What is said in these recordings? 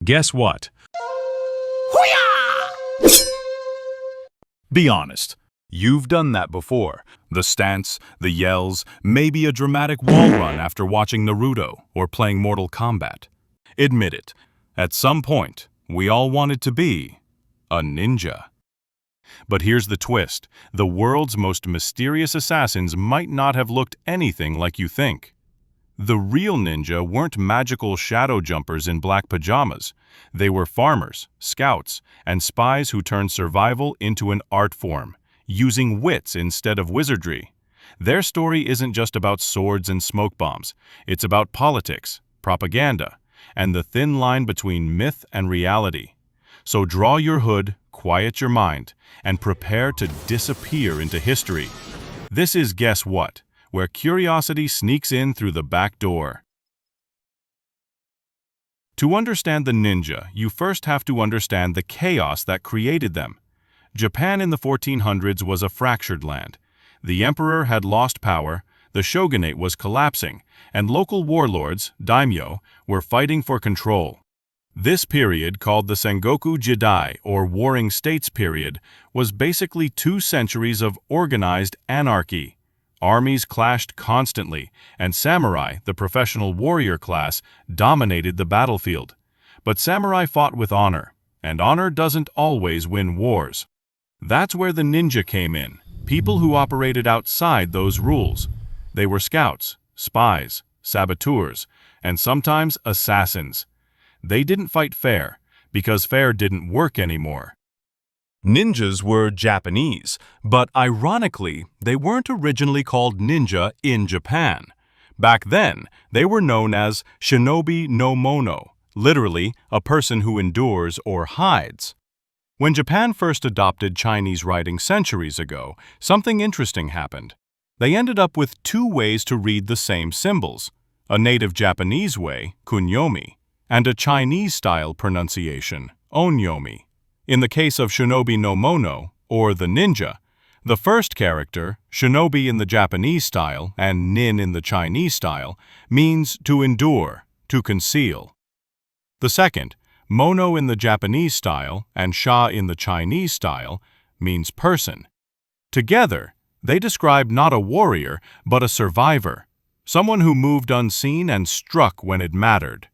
Guess what? Be honest. You've done that before. The stance, the yells, maybe a dramatic wall run after watching Naruto or playing Mortal Kombat. Admit it. At some point, we all wanted to be a ninja. But here's the twist. The world's most mysterious assassins might not have looked anything like you think. The real ninja weren't magical shadow jumpers in black pajamas. They were farmers, scouts, and spies who turned survival into an art form, using wits instead of wizardry. Their story isn't just about swords and smoke bombs. It's about politics, propaganda, and the thin line between myth and reality. So draw your hood, quiet your mind, and prepare to disappear into history. This is Guess What?, where curiosity sneaks in through the back door. To understand the ninja, you first have to understand the chaos that created them. Japan in the 1400s was a fractured land. The emperor had lost power, the shogunate was collapsing, and local warlords, daimyo, were fighting for control. This period, called the Sengoku Jidai, or Warring States period, was basically 2 centuries of organized anarchy. Armies clashed constantly, and samurai, the professional warrior class, dominated the battlefield. But samurai fought with honor, and honor doesn't always win wars. That's where the ninja came in, people who operated outside those rules. They were scouts, spies, saboteurs, and sometimes assassins. They didn't fight fair, because fair didn't work anymore. Ninjas were Japanese, but ironically, they weren't originally called ninja in Japan. Back then, they were known as shinobi no mono, literally a person who endures or hides. When Japan first adopted Chinese writing centuries ago, something interesting happened. They ended up with 2 ways to read the same symbols, a native Japanese way, kunyomi, and a Chinese-style pronunciation, onyomi. In the case of shinobi no mono, or the ninja, the first character, shinobi in the Japanese style and nin in the Chinese style, means to endure, to conceal. The second, mono in the Japanese style and sha in the Chinese style, means person. Together, they describe not a warrior, but a survivor, someone who moved unseen and struck when it mattered.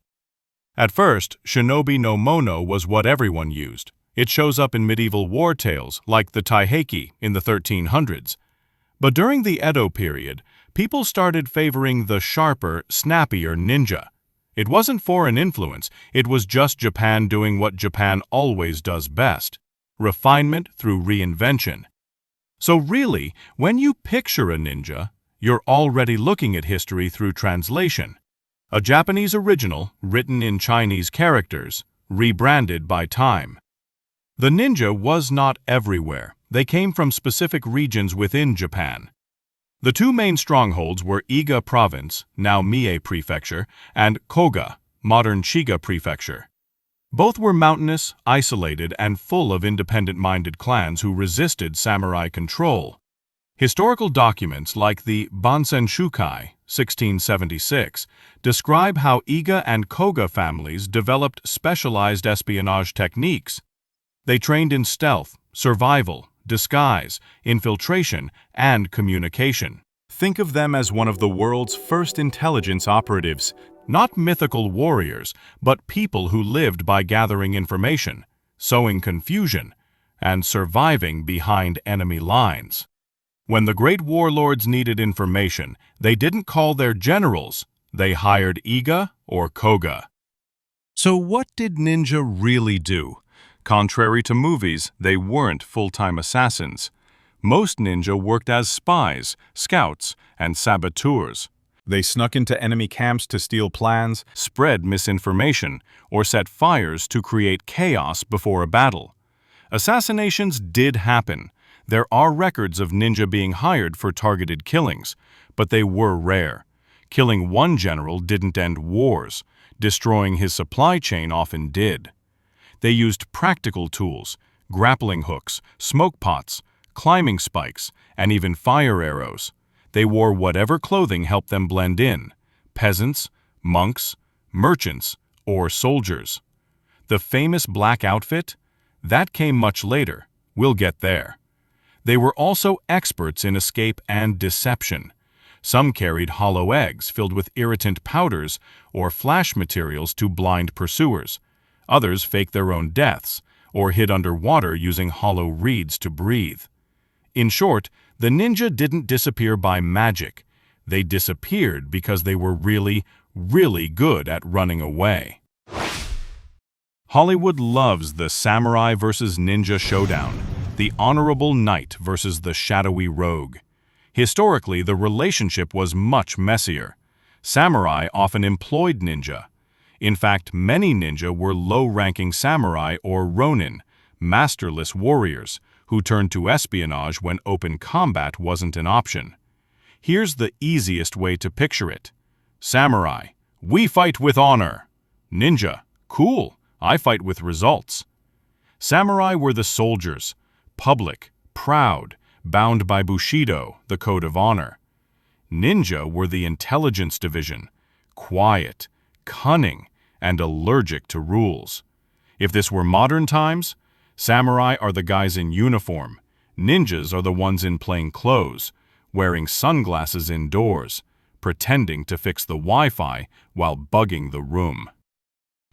At first, shinobi no mono was what everyone used. It shows up in medieval war tales like the Taiheki in the 1300s. But during the Edo period, people started favoring the sharper, snappier ninja. It wasn't foreign influence, it was just Japan doing what Japan always does best: refinement through reinvention. So really, when you picture a ninja, you're already looking at history through translation. A Japanese original, written in Chinese characters, rebranded by time. The ninja was not everywhere. They came from specific regions within Japan. The 2 main strongholds were Iga Province, now Mie Prefecture, and Koga, modern Shiga Prefecture. Both were mountainous, isolated, and full of independent-minded clans who resisted samurai control. Historical documents like the Bansen Shukai, 1676, describe how Iga and Koga families developed specialized espionage techniques. They trained in stealth, survival, disguise, infiltration, and communication. Think of them as one of the world's first intelligence operatives, not mythical warriors, but people who lived by gathering information, sowing confusion, and surviving behind enemy lines. When the great warlords needed information, they didn't call their generals, they hired Iga or Koga. So what did ninja really do? Contrary to movies, they weren't full-time assassins. Most ninja worked as spies, scouts, and saboteurs. They snuck into enemy camps to steal plans, spread misinformation, or set fires to create chaos before a battle. Assassinations did happen. There are records of ninja being hired for targeted killings, but they were rare. Killing one general didn't end wars. Destroying his supply chain often did. They used practical tools, grappling hooks, smoke pots, climbing spikes, and even fire arrows. They wore whatever clothing helped them blend in: peasants, monks, merchants, or soldiers. The famous black outfit? That came much later. We'll get there. They were also experts in escape and deception. Some carried hollow eggs filled with irritant powders or flash materials to blind pursuers. Others faked their own deaths or hid underwater using hollow reeds to breathe. In short, the ninja didn't disappear by magic. They disappeared because they were really, really good at running away. Hollywood loves the samurai versus ninja showdown, the honorable knight versus the shadowy rogue. Historically, the relationship was much messier. Samurai often employed ninja. In fact, many ninja were low-ranking samurai or ronin, masterless warriors, who turned to espionage when open combat wasn't an option. Here's the easiest way to picture it. Samurai, we fight with honor. Ninja, cool, I fight with results. Samurai were the soldiers, public, proud, bound by Bushido, the code of honor. Ninja were the intelligence division, quiet, cunning, and allergic to rules. If this were modern times, samurai are the guys in uniform, ninjas are the ones in plain clothes, wearing sunglasses indoors, pretending to fix the Wi-Fi while bugging the room.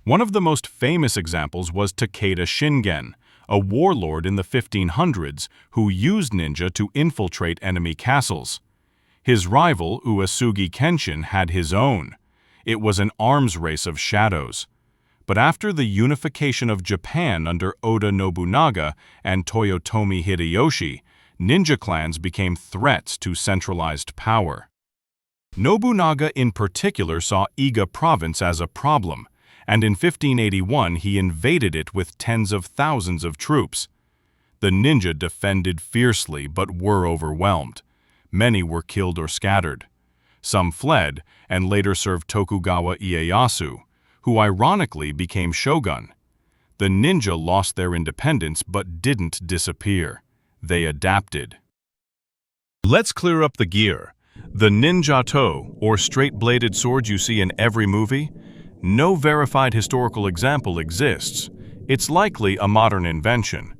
One of the most famous examples was Takeda Shingen, a warlord in the 1500s who used ninja to infiltrate enemy castles. His rival, Uesugi Kenshin, had his own. It was an arms race of shadows. But after the unification of Japan under Oda Nobunaga and Toyotomi Hideyoshi, ninja clans became threats to centralized power. Nobunaga in particular saw Iga province as a problem, and in 1581 he invaded it with tens of thousands of troops. The ninja defended fiercely but were overwhelmed. Many were killed or scattered. Some fled and later served Tokugawa Ieyasu, who ironically became shogun. The ninja lost their independence but didn't disappear. They adapted. Let's clear up the gear. The ninjato, or straight-bladed sword you see in every movie, no verified historical example exists. It's likely a modern invention.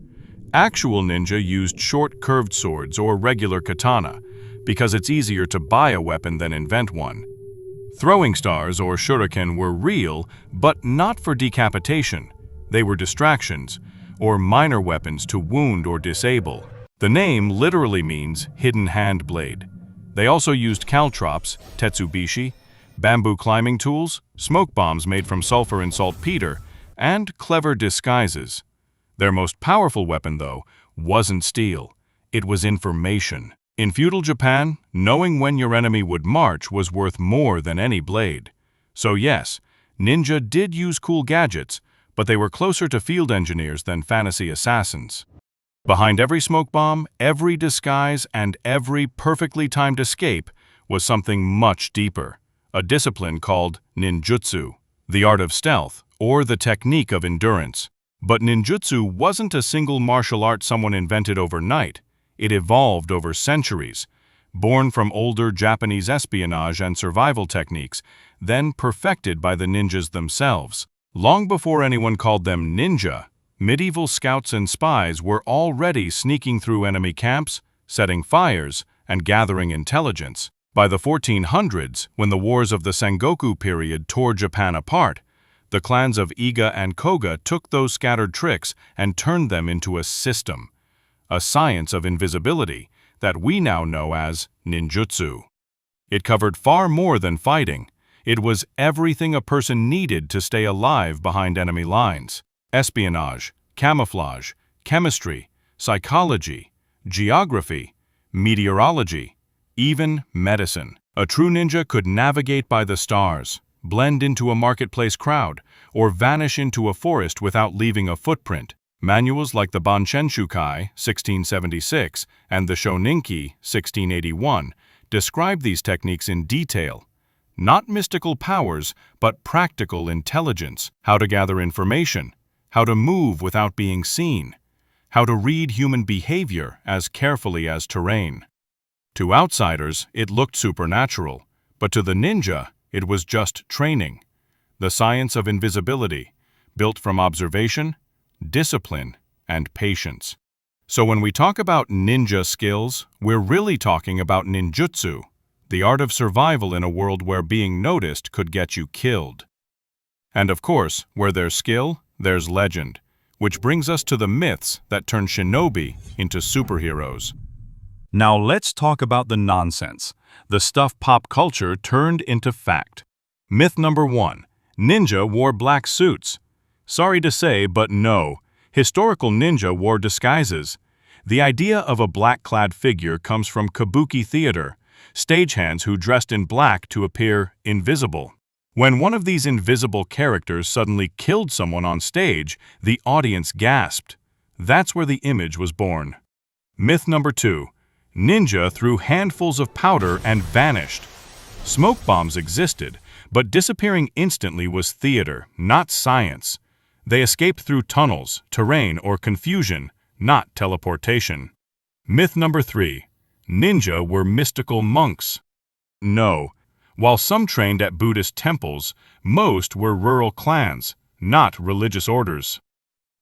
Actual ninja used short curved swords or regular katana because it's easier to buy a weapon than invent one. Throwing stars or shuriken were real, but not for decapitation. They were distractions, or minor weapons to wound or disable. The name literally means hidden hand blade. They also used caltrops, tetsubishi, bamboo climbing tools, smoke bombs made from sulfur and saltpeter, and clever disguises. Their most powerful weapon, though, wasn't steel. It was information. In feudal Japan, knowing when your enemy would march was worth more than any blade. So yes, ninja did use cool gadgets, but they were closer to field engineers than fantasy assassins. Behind every smoke bomb, every disguise, and every perfectly timed escape was something much deeper, a discipline called ninjutsu, the art of stealth, or the technique of endurance. But ninjutsu wasn't a single martial art someone invented overnight. It evolved over centuries, born from older Japanese espionage and survival techniques, then perfected by the ninjas themselves. Long before anyone called them ninja, medieval scouts and spies were already sneaking through enemy camps, setting fires, and gathering intelligence. By the 1400s, when the wars of the Sengoku period tore Japan apart, the clans of Iga and Koga took those scattered tricks and turned them into a system, a science of invisibility that we now know as ninjutsu. It covered far more than fighting. It was everything a person needed to stay alive behind enemy lines. Espionage, camouflage, chemistry, psychology, geography, meteorology, even medicine. A true ninja could navigate by the stars, blend into a marketplace crowd, or vanish into a forest without leaving a footprint. Manuals like the Banshen-shukai, 1676, and the Shoninki, 1681, describe these techniques in detail. Not mystical powers, but practical intelligence. How to gather information, how to move without being seen, how to read human behavior as carefully as terrain. To outsiders, it looked supernatural, but to the ninja, it was just training. The science of invisibility, built from observation, discipline, and patience. So when we talk about ninja skills, we're really talking about ninjutsu, the art of survival in a world where being noticed could get you killed. And of course, where there's skill, there's legend, which brings us to the myths that turn shinobi into superheroes. Now let's talk about the nonsense, the stuff pop culture turned into fact. Myth number 1. Ninja wore black suits. Sorry to say, but no. Historical ninja wore disguises. The idea of a black-clad figure comes from kabuki theater, stagehands who dressed in black to appear invisible. When one of these invisible characters suddenly killed someone on stage, the audience gasped. That's where the image was born. Myth number 2. Ninja threw handfuls of powder and vanished. Smoke bombs existed, but disappearing instantly was theater, not science. They escaped through tunnels, terrain, or confusion, not teleportation. Myth number 3. Ninja were mystical monks. No. While some trained at Buddhist temples, most were rural clans, not religious orders.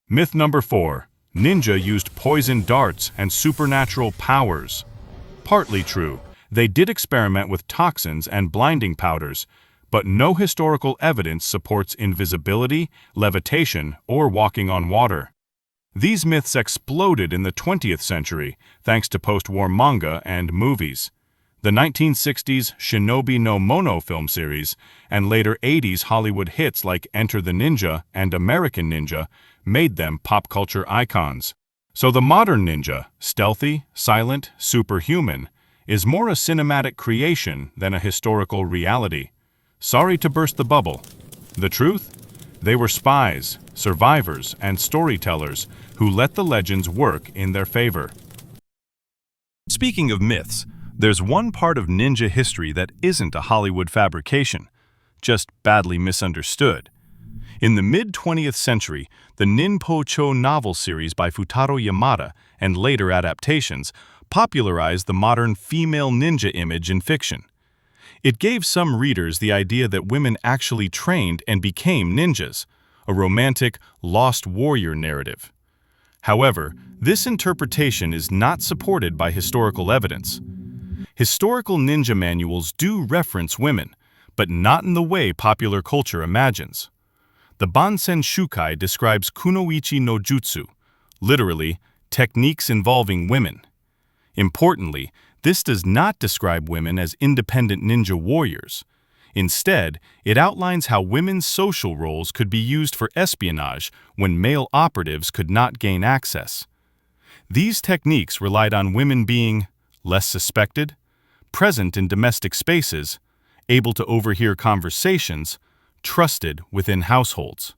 Myth number 4. Ninja used poison darts and supernatural powers. Partly true. They did experiment with toxins and blinding powders, but no historical evidence supports invisibility, levitation, or walking on water. These myths exploded in the 20th century thanks to post-war manga and movies. The 1960s Shinobi no Mono film series and later 80s Hollywood hits like Enter the Ninja and American Ninja made them pop culture icons. So the modern ninja, stealthy, silent, superhuman, is more a cinematic creation than a historical reality. Sorry to burst the bubble. The truth? They were spies, survivors, and storytellers who let the legends work in their favor. Speaking of myths, there's one part of ninja history that isn't a Hollywood fabrication, just badly misunderstood. In the mid-20th century, the Ninpo-cho novel series by Futaro Yamada and later adaptations popularized the modern female ninja image in fiction. It gave some readers the idea that women actually trained and became ninjas, a romantic, lost warrior narrative. However, this interpretation is not supported by historical evidence. Historical ninja manuals do reference women, but not in the way popular culture imagines. The Bansen Shukai describes kunoichi no jutsu, literally, techniques involving women. Importantly, this does not describe women as independent ninja warriors. Instead, it outlines how women's social roles could be used for espionage when male operatives could not gain access. These techniques relied on women being less suspected, present in domestic spaces, able to overhear conversations, trusted within households.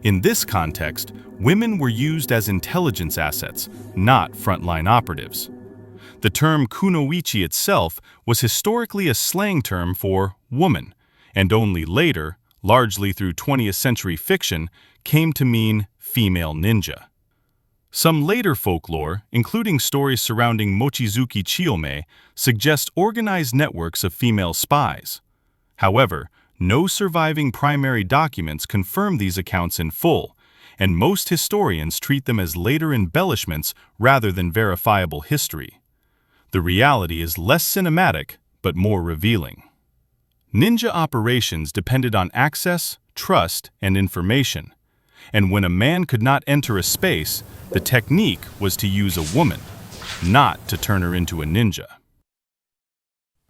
In this context, women were used as intelligence assets, not frontline operatives. The term kunoichi itself was historically a slang term for woman, and only later, largely through 20th century fiction, came to mean female ninja. Some later folklore, including stories surrounding Mochizuki Chiyome, suggest organized networks of female spies. However, no surviving primary documents confirm these accounts in full, and most historians treat them as later embellishments rather than verifiable history. The reality is less cinematic, but more revealing. Ninja operations depended on access, trust, and information. And when a man could not enter a space, the technique was to use a woman, not to turn her into a ninja.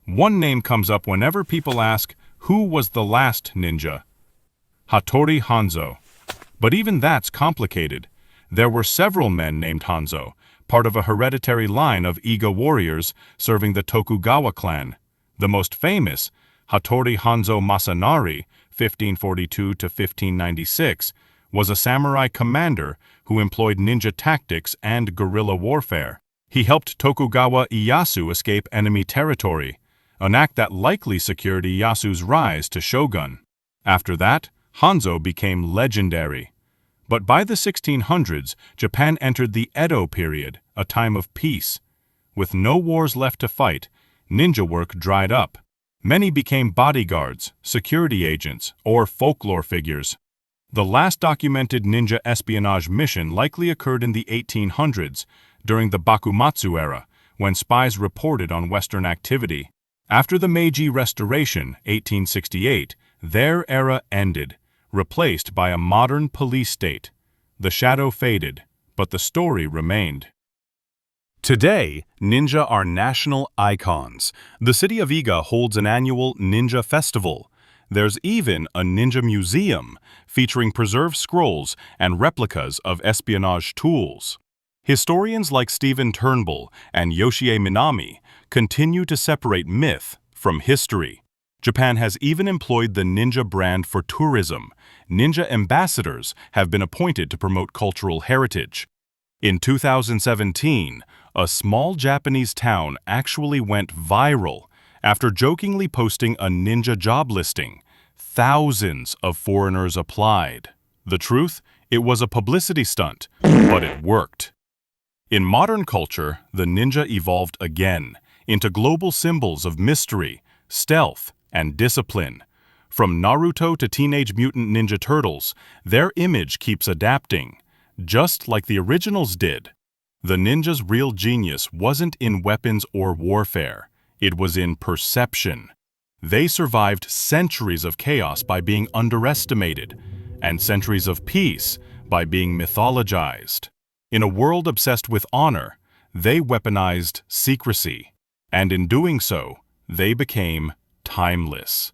One name comes up whenever people ask, who was the last ninja? Hattori Hanzo. But even that's complicated. There were several men named Hanzo, part of a hereditary line of Iga warriors serving the Tokugawa clan. The most famous, Hattori Hanzo Masanari, 1542 to 1596, was a samurai commander who employed ninja tactics and guerrilla warfare. He helped Tokugawa Ieyasu escape enemy territory, an act that likely secured Ieyasu's rise to shogun. After that, Hanzo became legendary. But by the 1600s, Japan entered the Edo period, a time of peace. With no wars left to fight, ninja work dried up. Many became bodyguards, security agents, or folklore figures. The last documented ninja espionage mission likely occurred in the 1800s during the Bakumatsu era, when spies reported on Western activity. After the Meiji Restoration, 1868, their era ended, replaced by a modern police state. The shadow faded, but the story remained. Today, ninja are national icons. The city of Iga holds an annual ninja festival. There's even a ninja museum featuring preserved scrolls and replicas of espionage tools. Historians like Stephen Turnbull and Yoshie Minami continue to separate myth from history. Japan has even employed the ninja brand for tourism. Ninja ambassadors have been appointed to promote cultural heritage. In 2017, a small Japanese town actually went viral after jokingly posting a ninja job listing. Thousands of foreigners applied. The truth? It was a publicity stunt, but it worked. In modern culture, the ninja evolved again into global symbols of mystery, stealth, and discipline. From Naruto to Teenage Mutant Ninja Turtles, their image keeps adapting, just like the originals did. The ninja's real genius wasn't in weapons or warfare. It was in perception. They survived centuries of chaos by being underestimated, and centuries of peace by being mythologized. In a world obsessed with honor, they weaponized secrecy, and in doing so, they became timeless.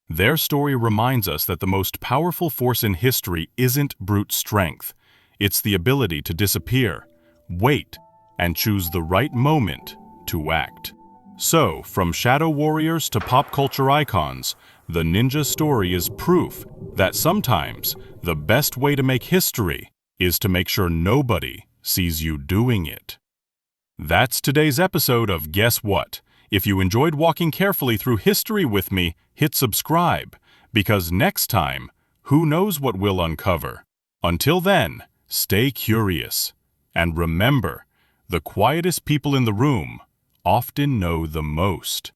Their story reminds us that the most powerful force in history isn't brute strength. It's the ability to disappear, wait, and choose the right moment to act. So, from shadow warriors to pop culture icons, the ninja story is proof that sometimes the best way to make history is to make sure nobody sees you doing it. That's today's episode of Guess What? If you enjoyed walking carefully through history with me, hit subscribe, because next time, who knows what we'll uncover? Until then, stay curious. And remember, the quietest people in the room often know the most.